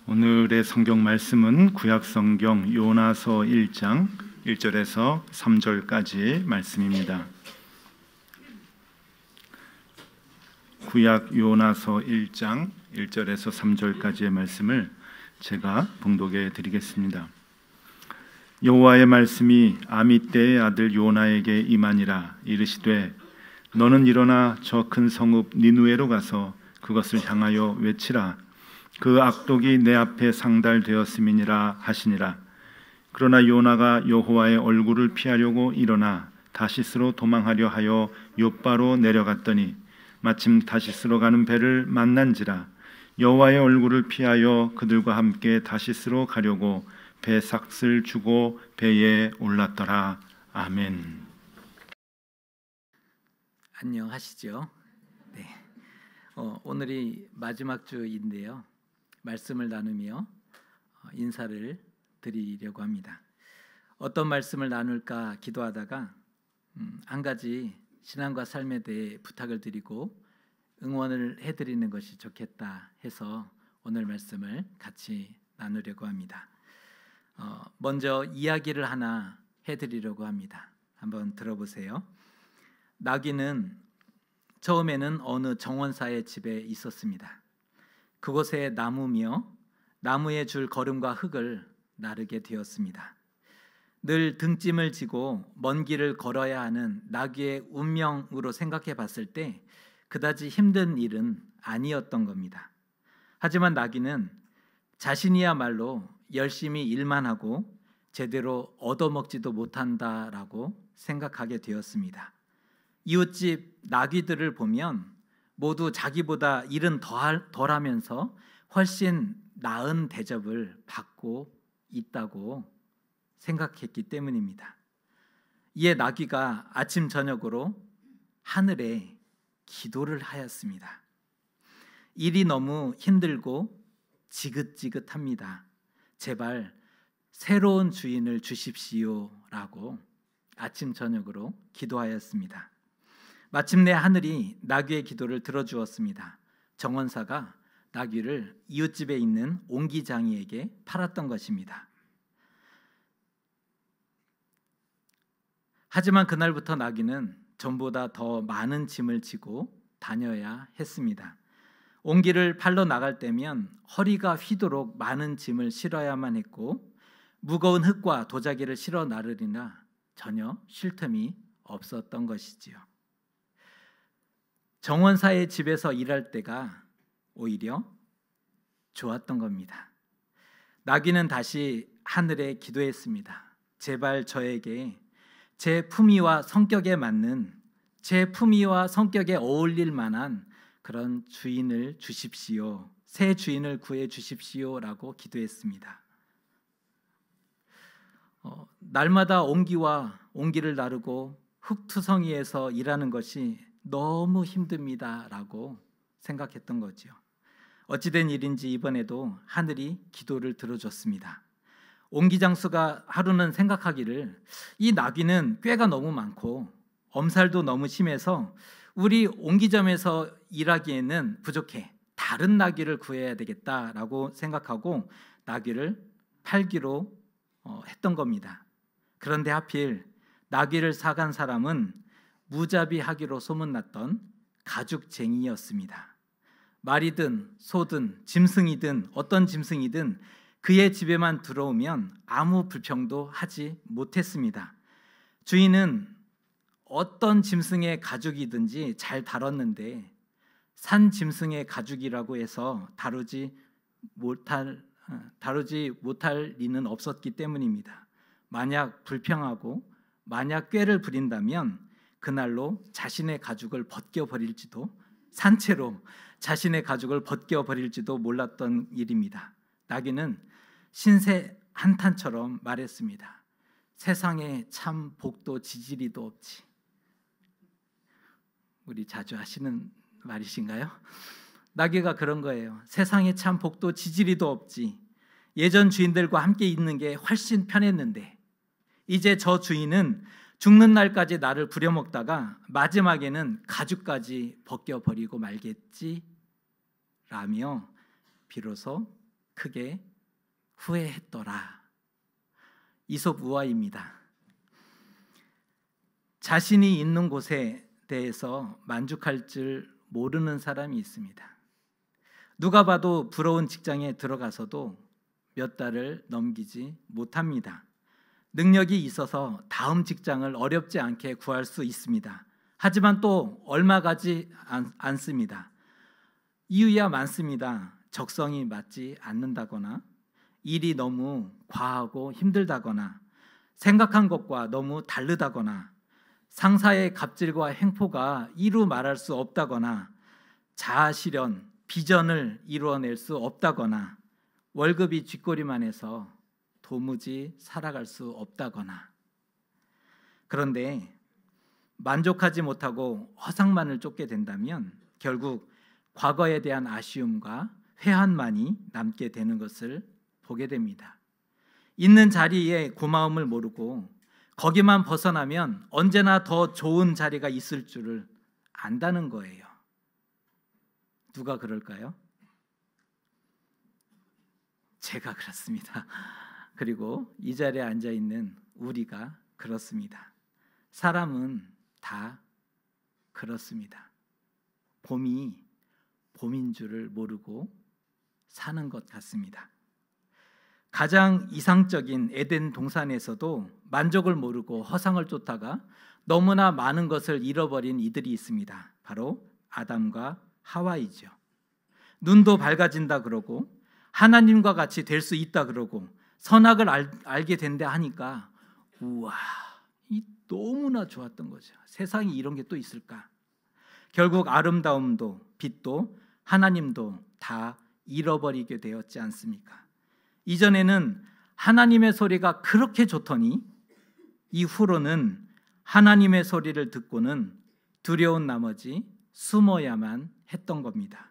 오늘의 성경 말씀은 구약 성경 요나서 1장 1절에서 3절까지 말씀입니다. 구약 요나서 1장 1절에서 3절까지의 말씀을 제가 봉독해 드리겠습니다. 여호와의 말씀이 아미떼의 아들 요나에게 임하니라. 이르시되 너는 일어나 저 큰 성읍 니느웨로 가서 그것을 향하여 외치라. 그 악독이 내 앞에 상달되었음이니라 하시니라. 그러나 요나가 여호와의 얼굴을 피하려고 일어나 다시스로 도망하려 하여 욥바로 내려갔더니 마침 다시스로 가는 배를 만난지라. 여호와의 얼굴을 피하여 그들과 함께 다시스로 가려고 배 삭슬 주고 배에 올랐더라. 아멘. 안녕하시죠? 네. 오늘이 마지막 주인데요. 말씀을 나누며 인사를 드리려고 합니다. 어떤 말씀을 나눌까 기도하다가 한 가지 신앙과 삶에 대해 부탁을 드리고 응원을 해드리는 것이 좋겠다 해서 오늘 말씀을 같이 나누려고 합니다. 먼저 이야기를 하나 해드리려고 합니다. 한번 들어보세요. 나귀는 처음에는 어느 정원사의 집에 있었습니다. 그곳에 나무며 나무에 줄 거름과 흙을 나르게 되었습니다. 늘 등짐을 지고 먼 길을 걸어야 하는 나귀의 운명으로 생각해 봤을 때 그다지 힘든 일은 아니었던 겁니다. 하지만 나귀는 자신이야말로 열심히 일만 하고 제대로 얻어먹지도 못한다라고 생각하게 되었습니다. 이웃집 나귀들을 보면 모두 자기보다 일은 덜하면서 훨씬 나은 대접을 받고 있다고 생각했기 때문입니다. 이에 나귀가 아침 저녁으로 하늘에 기도를 하였습니다. 일이 너무 힘들고 지긋지긋합니다. 제발 새로운 주인을 주십시오라고 아침 저녁으로 기도하였습니다. 마침내 하늘이 나귀의 기도를 들어주었습니다. 정원사가 나귀를 이웃집에 있는 옹기장이에게 팔았던 것입니다. 하지만 그날부터 나귀는 전보다 더 많은 짐을 지고 다녀야 했습니다. 옹기를 팔러 나갈 때면 허리가 휘도록 많은 짐을 실어야만 했고 무거운 흙과 도자기를 실어 나르리나 전혀 쉴 틈이 없었던 것이지요. 정원사의 집에서 일할 때가 오히려 좋았던 겁니다. 나귀는 다시 하늘에 기도했습니다. 제발 저에게 제 품위와 성격에 맞는, 제 품위와 성격에 어울릴 만한 그런 주인을 주십시오. 새 주인을 구해 주십시오라고 기도했습니다. 날마다 옹기를 나르고 흙투성이에서 일하는 것이 너무 힘듭니다라고 생각했던 거죠. 어찌된 일인지 이번에도 하늘이 기도를 들어줬습니다. 옹기장수가 하루는 생각하기를 이 나귀는 꾀가 너무 많고 엄살도 너무 심해서 우리 옹기점에서 일하기에는 부족해. 다른 나귀를 구해야 되겠다라고 생각하고 나귀를 팔기로 했던 겁니다. 그런데 하필 나귀를 사간 사람은 무자비하기로 소문났던 가죽쟁이였습니다. 말이든 소든 짐승이든 어떤 짐승이든 그의 집에만 들어오면 아무 불평도 하지 못했습니다. 주인은 어떤 짐승의 가죽이든지 잘 다뤘는데 산 짐승의 가죽이라고 해서 다루지 못할 리는 없었기 때문입니다. 만약 불평하고 만약 꾀를 부린다면 그날로 자신의 가죽을 벗겨버릴지도, 산채로 자신의 가죽을 벗겨버릴지도 몰랐던 일입니다. 나귀는 신세 한탄처럼 말했습니다. 세상에 참 복도 지지리도 없지. 우리 자주 하시는 말이신가요? 나귀가 그런 거예요. 세상에 참 복도 지지리도 없지. 예전 주인들과 함께 있는 게 훨씬 편했는데 이제 저 주인은 죽는 날까지 나를 부려먹다가 마지막에는 가죽까지 벗겨버리고 말겠지 라며 비로소 크게 후회했더라. 이솝 우화입니다. 자신이 있는 곳에 대해서 만족할 줄 모르는 사람이 있습니다. 누가 봐도 부러운 직장에 들어가서도 몇 달을 넘기지 못합니다. 능력이 있어서 다음 직장을 어렵지 않게 구할 수 있습니다. 하지만 또 얼마 가지 않습니다. 이유야 많습니다. 적성이 맞지 않는다거나, 일이 너무 과하고 힘들다거나, 생각한 것과 너무 다르다거나, 상사의 갑질과 횡포가 이루 말할 수 없다거나, 자아실현, 비전을 이루어낼 수 없다거나, 월급이 쥐꼬리만 해서 도무지 살아갈 수 없다거나. 그런데 만족하지 못하고 허상만을 쫓게 된다면 결국 과거에 대한 아쉬움과 회한만이 남게 되는 것을 보게 됩니다. 있는 자리에 고마움을 모르고 거기만 벗어나면 언제나 더 좋은 자리가 있을 줄을 안다는 거예요. 누가 그럴까요? 제가 그렇습니다. 그리고 이 자리에 앉아 있는 우리가 그렇습니다. 사람은 다 그렇습니다. 봄이 봄인 줄을 모르고 사는 것 같습니다. 가장 이상적인 에덴 동산에서도 만족을 모르고 허상을 쫓다가 너무나 많은 것을 잃어버린 이들이 있습니다. 바로 아담과 하와이죠. 눈도 밝아진다 그러고 하나님과 같이 될 수 있다 그러고 선악을 알게 된다 하니까 우와, 이 너무나 좋았던 거죠. 세상에 이런 게 또 있을까? 결국 아름다움도 빛도 하나님도 다 잃어버리게 되었지 않습니까? 이전에는 하나님의 소리가 그렇게 좋더니 이후로는 하나님의 소리를 듣고는 두려운 나머지 숨어야만 했던 겁니다.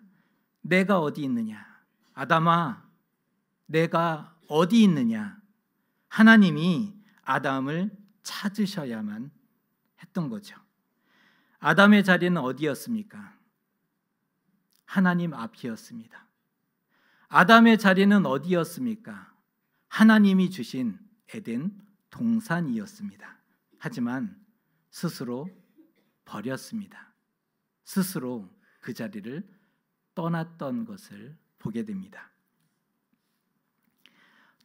내가 어디 있느냐? 아담아, 내가 어디 있느냐? 하나님이 아담을 찾으셔야만 했던 거죠. 아담의 자리는 어디였습니까? 하나님 앞이었습니다. 아담의 자리는 어디였습니까? 하나님이 주신 에덴 동산이었습니다. 하지만 스스로 버렸습니다. 스스로 그 자리를 떠났던 것을 보게 됩니다.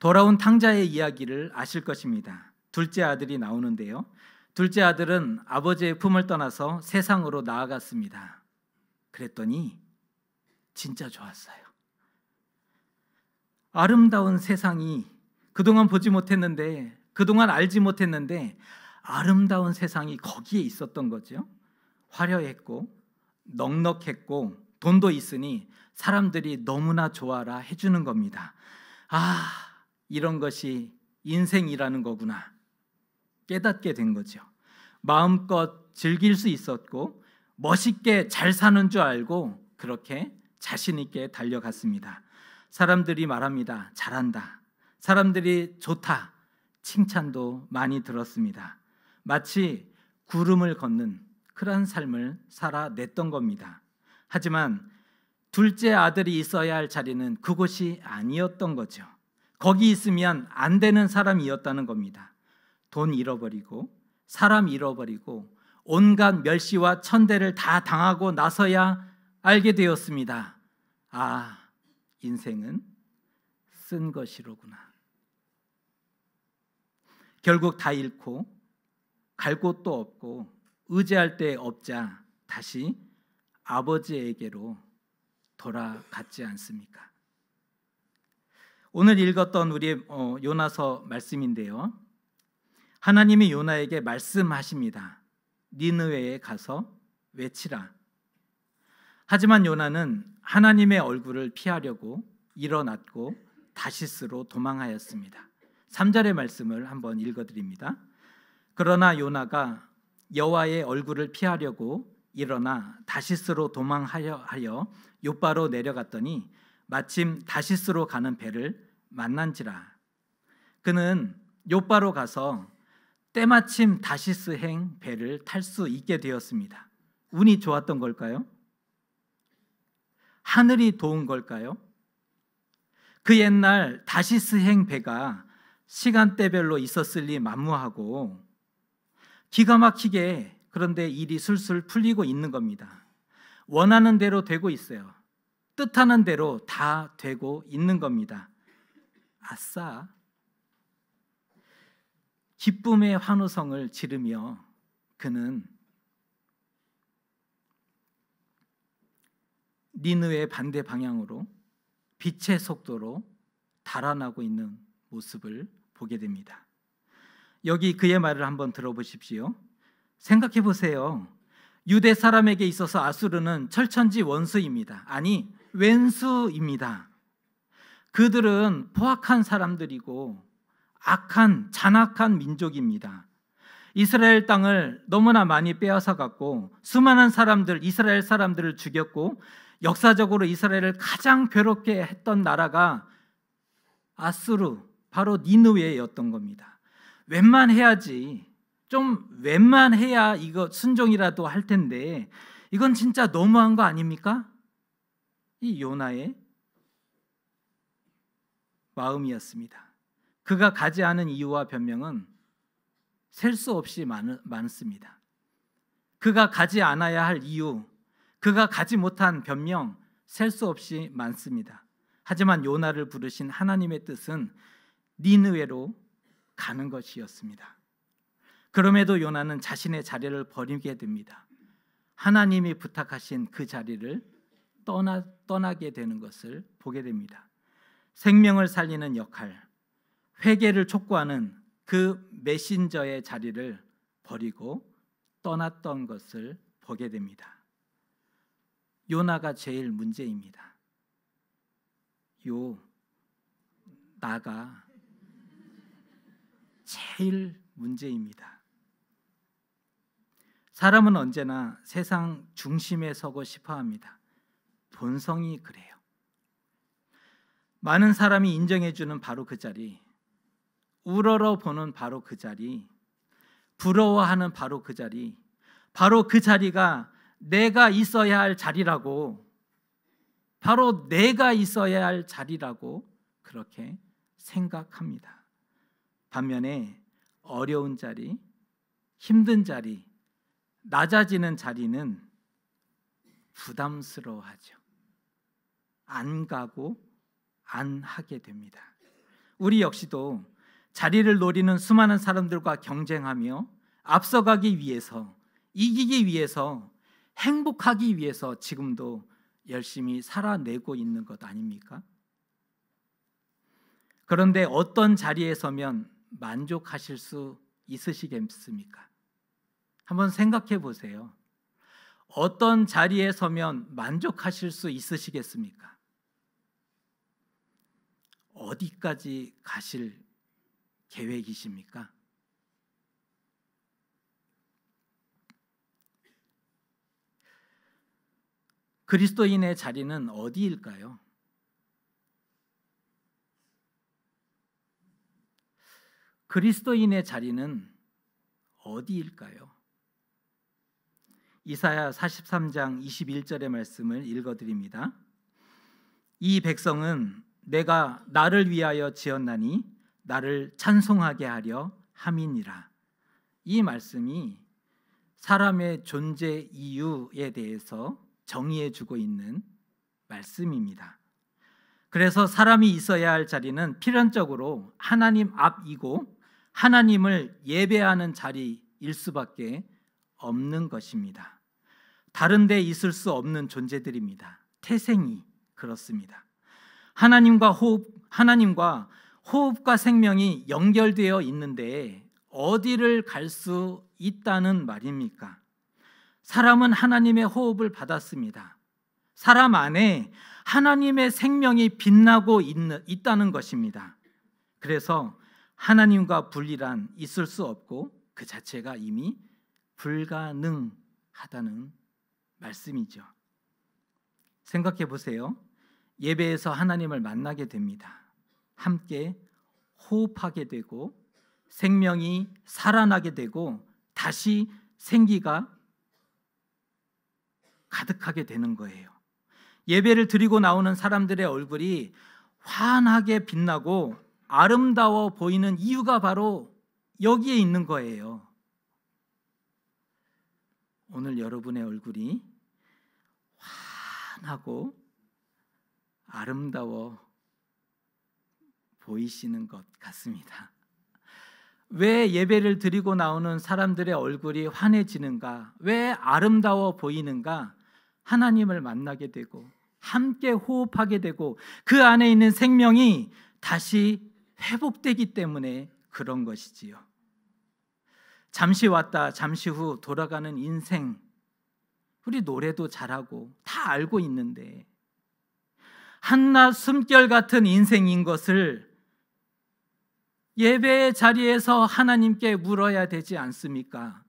돌아온 탕자의 이야기를 아실 것입니다. 둘째 아들이 나오는데요. 둘째 아들은 아버지의 품을 떠나서 세상으로 나아갔습니다. 그랬더니 진짜 좋았어요. 아름다운 세상이 그동안 보지 못했는데, 그동안 알지 못했는데 아름다운 세상이 거기에 있었던 거죠. 화려했고 넉넉했고 돈도 있으니 사람들이 너무나 좋아라 해주는 겁니다. 아, 이런 것이 인생이라는 거구나 깨닫게 된 거죠. 마음껏 즐길 수 있었고 멋있게 잘 사는 줄 알고 그렇게 자신 있게 달려갔습니다. 사람들이 말합니다. 잘한다. 사람들이 좋다. 칭찬도 많이 들었습니다. 마치 구름을 걷는 그런 삶을 살아냈던 겁니다. 하지만 둘째 아들이 있어야 할 자리는 그곳이 아니었던 거죠. 거기 있으면 안 되는 사람이었다는 겁니다. 돈 잃어버리고 사람 잃어버리고 온갖 멸시와 천대를 다 당하고 나서야 알게 되었습니다. 아, 인생은 쓴 것이로구나. 결국 다 잃고 갈 곳도 없고 의지할 데 없자 다시 아버지에게로 돌아갔지 않습니까? 오늘 읽었던 우리의 요나서 말씀인데요. 하나님이 요나에게 말씀하십니다. 니느웨에 가서 외치라. 하지만 요나는 하나님의 얼굴을 피하려고 일어났고 다시스로 도망하였습니다. 3절의 말씀을 한번 읽어드립니다. 그러나 요나가 여호와의 얼굴을 피하려고 일어나 다시스로 도망하여 욥바로 내려갔더니 마침 다시스로 가는 배를 만난지라. 그는 욥바로 가서 때마침 다시스행 배를 탈 수 있게 되었습니다. 운이 좋았던 걸까요? 하늘이 도운 걸까요? 그 옛날 다시스행 배가 시간대별로 있었을리 만무하고 기가 막히게 그런데 일이 술술 풀리고 있는 겁니다. 원하는 대로 되고 있어요. 뜻하는 대로 다 되고 있는 겁니다. 아싸! 기쁨의 환호성을 지르며 그는 니느웨 반대 방향으로 빛의 속도로 달아나고 있는 모습을 보게 됩니다. 여기 그의 말을 한번 들어보십시오. 생각해 보세요. 유대 사람에게 있어서 아수르는 철천지 원수입니다. 아니, 왼수입니다. 그들은 포악한 사람들이고 악한 잔악한 민족입니다. 이스라엘 땅을 너무나 많이 빼앗아 갔고 수많은 사람들, 이스라엘 사람들을 죽였고 역사적으로 이스라엘을 가장 괴롭게 했던 나라가 아수르, 바로 니느웨였던 겁니다. 웬만해야지, 좀 웬만해야 이거 순종이라도 할 텐데 이건 진짜 너무한 거 아닙니까? 이 요나의 마음이었습니다. 그가 가지 않은 이유와 변명은 셀 수 없이 많습니다. 그가 가지 않아야 할 이유, 그가 가지 못한 변명 셀 수 없이 많습니다. 하지만 요나를 부르신 하나님의 뜻은 니느웨로 가는 것이었습니다. 그럼에도 요나는 자신의 자리를 버리게 됩니다. 하나님이 부탁하신 그 자리를 떠나게 되는 것을 보게 됩니다. 생명을 살리는 역할, 회개를 촉구하는 그 메신저의 자리를 버리고 떠났던 것을 보게 됩니다. 요나가 제일 문제입니다. 나가 제일 문제입니다. 사람은 언제나 세상 중심에 서고 싶어 합니다. 본성이 그래요. 많은 사람이 인정해주는 바로 그 자리, 우러러 보는 바로 그 자리, 부러워하는 바로 그 자리, 바로 그 자리가 내가 있어야 할 자리라고, 바로 내가 있어야 할 자리라고 그렇게 생각합니다. 반면에 어려운 자리, 힘든 자리, 낮아지는 자리는 부담스러워하죠. 안 가고 안 하게 됩니다. 우리 역시도 자리를 노리는 수많은 사람들과 경쟁하며 앞서가기 위해서, 이기기 위해서, 행복하기 위해서 지금도 열심히 살아내고 있는 것 아닙니까? 그런데 어떤 자리에 서면 만족하실 수 있으시겠습니까? 한번 생각해 보세요. 어떤 자리에 서면 만족하실 수 있으시겠습니까? 어디까지 가실 계획이십니까? 그리스도인의 자리는 어디일까요? 그리스도인의 자리는 어디일까요? 이사야 43장 21절의 말씀을 읽어드립니다. 이 백성은 내가 나를 위하여 지었나니 나를 찬송하게 하려 함이니라. 이 말씀이 사람의 존재 이유에 대해서 정의해 주고 있는 말씀입니다. 그래서 사람이 있어야 할 자리는 필연적으로 하나님 앞이고 하나님을 예배하는 자리일 수밖에 없는 것입니다. 다른 데 있을 수 없는 존재들입니다. 태생이 그렇습니다. 하나님과 호흡과 생명이 연결되어 있는데 어디를 갈 수 있다는 말입니까? 사람은 하나님의 호흡을 받았습니다. 사람 안에 하나님의 생명이 빛나고 있다는 것입니다. 그래서 하나님과 분리란 있을 수 없고 그 자체가 이미 불가능하다는 말씀이죠. 생각해 보세요. 예배에서 하나님을 만나게 됩니다. 함께 호흡하게 되고 생명이 살아나게 되고 다시 생기가 가득하게 되는 거예요. 예배를 드리고 나오는 사람들의 얼굴이 환하게 빛나고 아름다워 보이는 이유가 바로 여기에 있는 거예요. 오늘 여러분의 얼굴이 환하고 아름다워 보이시는 것 같습니다. 왜 예배를 드리고 나오는 사람들의 얼굴이 환해지는가? 왜 아름다워 보이는가? 하나님을 만나게 되고 함께 호흡하게 되고 그 안에 있는 생명이 다시 회복되기 때문에 그런 것이지요. 잠시 왔다 잠시 후 돌아가는 인생, 우리 노래도 잘하고 다 알고 있는데 한낮 숨결 같은 인생인 것을 예배의 자리에서 하나님께 물어야 되지 않습니까?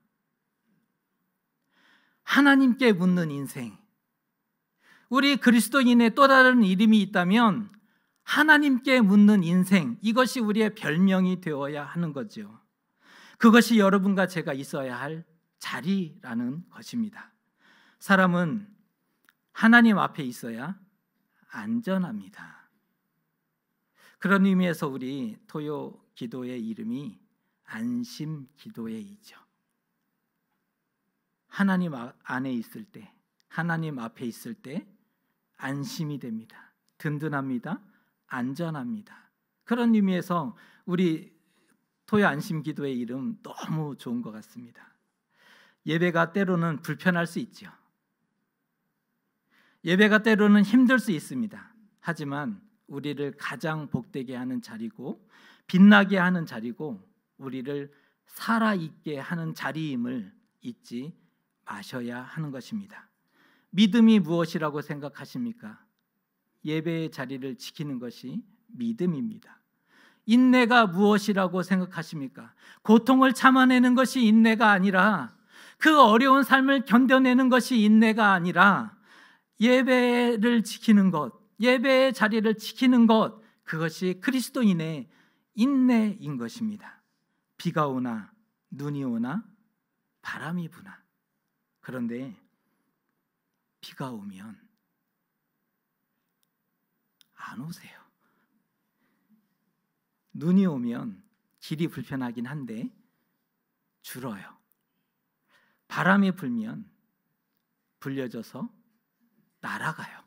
하나님께 묻는 인생. 우리 그리스도인의 또 다른 이름이 있다면 하나님께 묻는 인생, 이것이 우리의 별명이 되어야 하는 거죠. 그것이 여러분과 제가 있어야 할 자리라는 것입니다. 사람은 하나님 앞에 있어야 안전합니다. 그런 의미에서 우리 토요 기도의 이름이 안심 기도회이죠. 하나님 안에 있을 때, 하나님 앞에 있을 때 안심이 됩니다. 든든합니다. 안전합니다. 그런 의미에서 우리 토요 안심 기도의 이름 너무 좋은 것 같습니다. 예배가 때로는 불편할 수 있죠. 예배가 때로는 힘들 수 있습니다. 하지만 우리를 가장 복되게 하는 자리고 빛나게 하는 자리고 우리를 살아있게 하는 자리임을 잊지 마셔야 하는 것입니다. 믿음이 무엇이라고 생각하십니까? 예배의 자리를 지키는 것이 믿음입니다. 인내가 무엇이라고 생각하십니까? 고통을 참아내는 것이 인내가 아니라, 그 어려운 삶을 견뎌내는 것이 인내가 아니라 예배를 지키는 것, 예배의 자리를 지키는 것, 그것이 그리스도인의 인내인 것입니다. 비가 오나 눈이 오나 바람이 부나, 그런데 비가 오면 안 오세요. 눈이 오면 길이 불편하긴 한데 줄어요. 바람이 불면 불려져서 날아가요.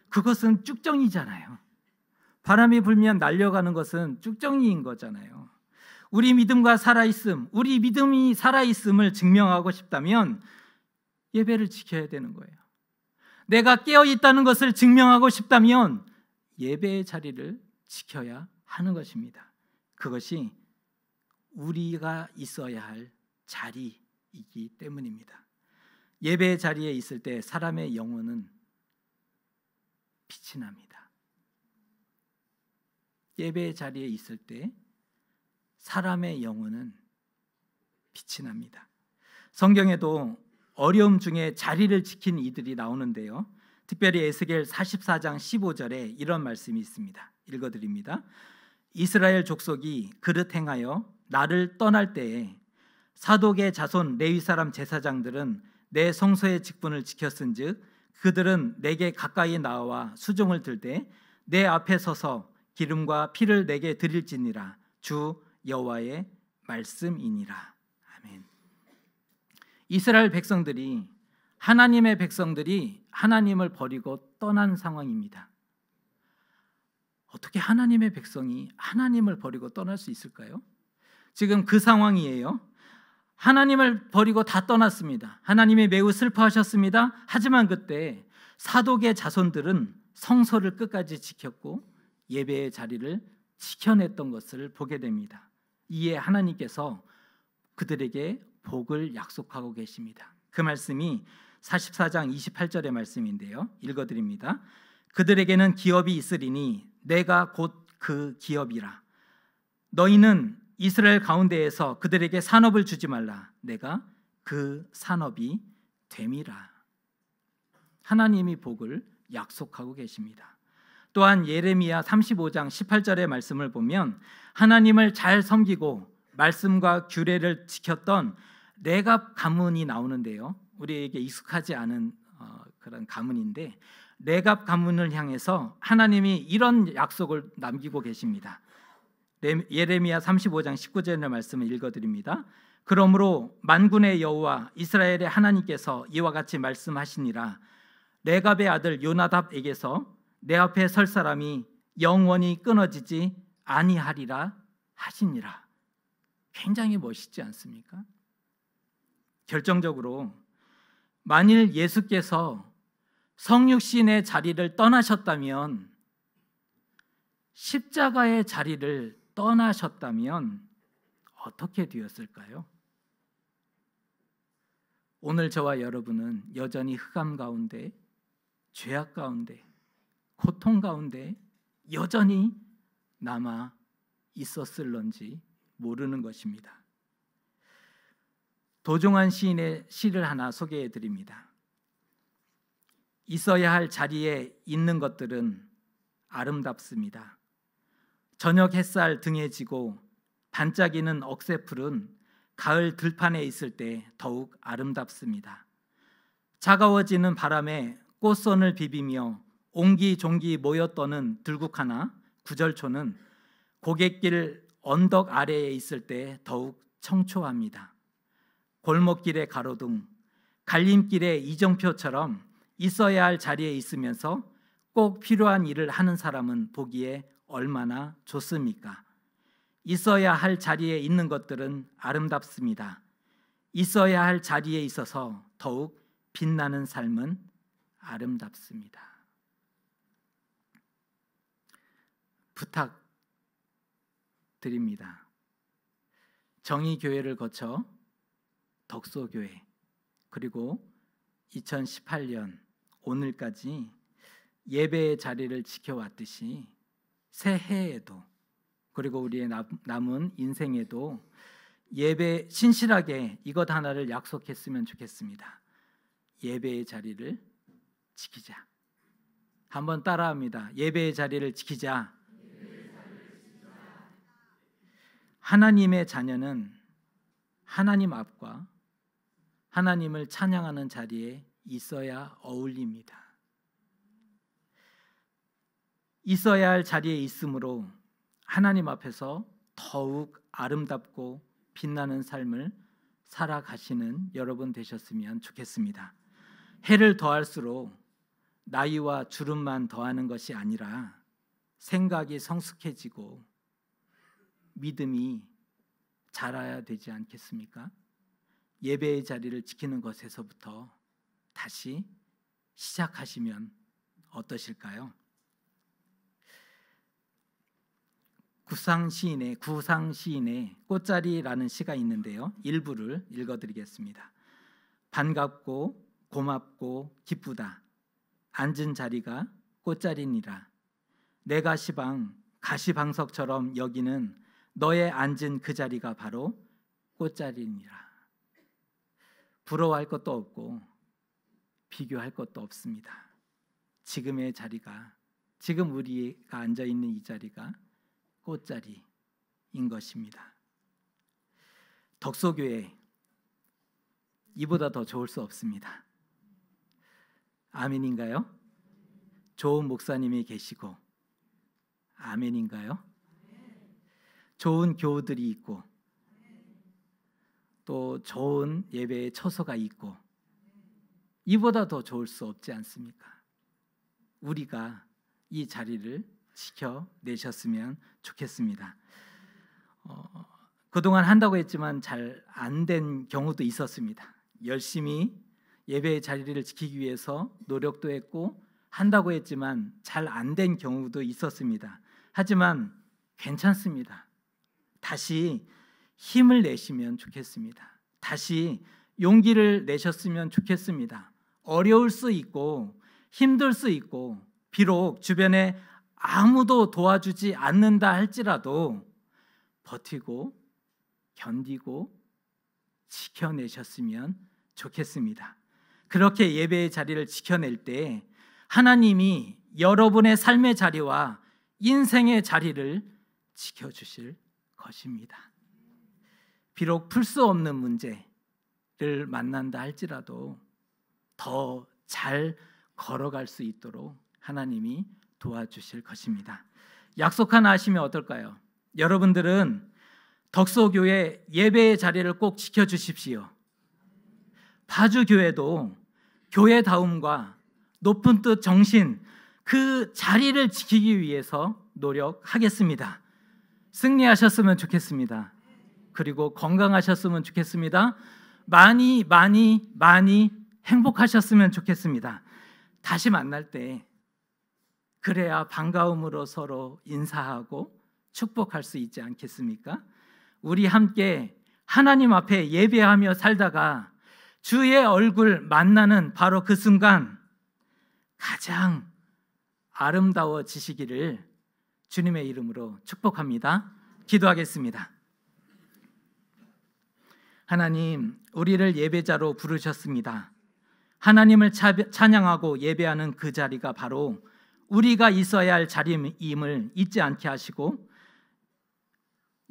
그것은 쭉정이잖아요. 바람이 불면 날려가는 것은 쭉정이인 거잖아요. 우리 믿음과 살아있음, 우리 믿음이 살아있음을 증명하고 싶다면 예배를 지켜야 되는 거예요. 내가 깨어있다는 것을 증명하고 싶다면 예배의 자리를 지켜야 하는 것입니다. 그것이 우리가 있어야 할 자리이기 때문입니다. 예배의 자리에 있을 때 사람의 영혼은 빛이 납니다. 예배의 자리에 있을 때 사람의 영혼은 빛이 납니다. 성경에도 어려움 중에 자리를 지킨 이들이 나오는데요. 특별히 에스겔 44장 15절에 이런 말씀이 있습니다. 읽어드립니다. 이스라엘 족속이 그릇 행하여 나를 떠날 때에 사독의 자손 레위 사람 제사장들은 내 성소의 직분을 지켰은즉 그들은 내게 가까이 나와 수종을 들되 내 앞에 서서 기름과 피를 내게 드릴지니라. 주 여호와의 말씀이니라. 아멘. 이스라엘 백성들이, 하나님의 백성들이 하나님을 버리고 떠난 상황입니다. 어떻게 하나님의 백성이 하나님을 버리고 떠날 수 있을까요? 지금 그 상황이에요. 하나님을 버리고 다 떠났습니다. 하나님이 매우 슬퍼하셨습니다. 하지만 그때 사독의 자손들은 성소를 끝까지 지켰고 예배의 자리를 지켜냈던 것을 보게 됩니다. 이에 하나님께서 그들에게 복을 약속하고 계십니다. 그 말씀이 44장 28절의 말씀인데요. 읽어드립니다. 그들에게는 기업이 있으리니 내가 곧 그 기업이라. 너희는 이스라엘 가운데에서 그들에게 산업을 주지 말라. 내가 그 산업이 됨이라. 하나님이 복을 약속하고 계십니다. 또한 예레미야 35장 18절의 말씀을 보면 하나님을 잘 섬기고 말씀과 규례를 지켰던 레갑 가문이 나오는데요. 우리에게 익숙하지 않은 그런 가문인데, 레갑 가문을 향해서 하나님이 이런 약속을 남기고 계십니다. 예레미야 35장 19절의 말씀을 읽어드립니다. 그러므로 만군의 여호와 이스라엘의 하나님께서 이와 같이 말씀하시니라. 레갑의 아들 요나답에게서 내 앞에 설 사람이 영원히 끊어지지 아니하리라 하시니라. 굉장히 멋있지 않습니까? 결정적으로 만일 예수께서 성육신의 자리를 떠나셨다면, 십자가의 자리를 떠나셨다면 어떻게 되었을까요? 오늘 저와 여러분은 여전히 흑암 가운데, 죄악 가운데, 고통 가운데 여전히 남아 있었을런지 모르는 것입니다. 도종환 시인의 시를 하나 소개해 드립니다. 있어야 할 자리에 있는 것들은 아름답습니다. 저녁 햇살 등에 지고 반짝이는 억새풀은 가을 들판에 있을 때 더욱 아름답습니다. 차가워지는 바람에 꽃선을 비비며 옹기종기 모여떠는 들국 하나 구절초는 고갯길 언덕 아래에 있을 때 더욱 청초합니다. 골목길의 가로등, 갈림길의 이정표처럼 있어야 할 자리에 있으면서 꼭 필요한 일을 하는 사람은 보기에 얼마나 좋습니까? 있어야 할 자리에 있는 것들은 아름답습니다. 있어야 할 자리에 있어서 더욱 빛나는 삶은 아름답습니다. 부탁드립니다. 정의교회를 거쳐 덕소교회, 그리고 2018년 오늘까지 예배의 자리를 지켜왔듯이 새해에도, 그리고 우리의 남은 인생에도 예배 신실하게 이것 하나를 약속했으면 좋겠습니다. 예배의 자리를 지키자. 한번 따라합니다. 예배의 자리를 지키자. 하나님의 자녀는 하나님 앞과 하나님을 찬양하는 자리에 있어야 어울립니다. 있어야 할 자리에 있으므로 하나님 앞에서 더욱 아름답고 빛나는 삶을 살아가시는 여러분 되셨으면 좋겠습니다. 해를 더할수록 나이와 주름만 더하는 것이 아니라 생각이 성숙해지고 믿음이 자라야 되지 않겠습니까? 예배의 자리를 지키는 것에서부터 다시 시작하시면 어떠실까요? 구상 시인의 꽃자리라는 시가 있는데요, 일부를 읽어드리겠습니다. 반갑고 고맙고 기쁘다. 앉은 자리가 꽃자리니라. 내가 시방 가시방석처럼 여기는 너의 앉은 그 자리가 바로 꽃자리니라. 부러워할 것도 없고 비교할 것도 없습니다. 지금의 자리가, 지금 우리가 앉아 있는 이 자리가 꽃자리인 것입니다. 덕소교회, 이보다 더 좋을 수 없습니다. 아멘인가요? 좋은 목사님이 계시고, 아멘인가요? 좋은 교우들이 있고, 또 좋은 예배의 처소가 있고, 이보다 더 좋을 수 없지 않습니까? 우리가 이 자리를 지켜내셨으면 좋겠습니다. 그동안 한다고 했지만 잘 안 된 경우도 있었습니다. 열심히 예배의 자리를 지키기 위해서 노력도 했고 한다고 했지만 잘 안 된 경우도 있었습니다. 하지만 괜찮습니다. 다시 힘을 내시면 좋겠습니다. 다시 용기를 내셨으면 좋겠습니다. 어려울 수 있고 힘들 수 있고, 비록 주변에 아무도 도와주지 않는다 할지라도 버티고 견디고 지켜내셨으면 좋겠습니다. 그렇게 예배의 자리를 지켜낼 때 하나님이 여러분의 삶의 자리와 인생의 자리를 지켜주실 것입니다. 비록 풀 수 없는 문제를 만난다 할지라도 더 잘 걸어갈 수 있도록 하나님이 도와주실 것입니다. 약속 하나 하시면 어떨까요? 여러분들은 덕소교회 예배의 자리를 꼭 지켜주십시오. 파주교회도 교회다움과 높은 뜻 정신, 그 자리를 지키기 위해서 노력하겠습니다. 승리하셨으면 좋겠습니다. 그리고 건강하셨으면 좋겠습니다. 많이 행복하셨으면 좋겠습니다. 다시 만날 때 그래야 반가움으로 서로 인사하고 축복할 수 있지 않겠습니까? 우리 함께 하나님 앞에 예배하며 살다가 주의 얼굴 만나는 바로 그 순간 가장 아름다워지시기를 주님의 이름으로 축복합니다. 기도하겠습니다. 하나님, 우리를 예배자로 부르셨습니다. 하나님을 찬양하고 예배하는 그 자리가 바로 우리가 있어야 할 자리임을 잊지 않게 하시고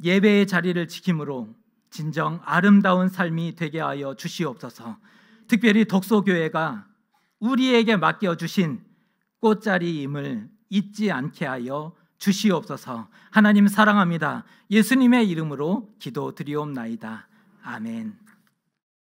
예배의 자리를 지킴으로 진정 아름다운 삶이 되게 하여 주시옵소서. 특별히 덕소교회가 우리에게 맡겨주신 꽃자리임을 잊지 않게 하여 주시옵소서. 하나님 사랑합니다. 예수님의 이름으로 기도드리옵나이다. 아멘.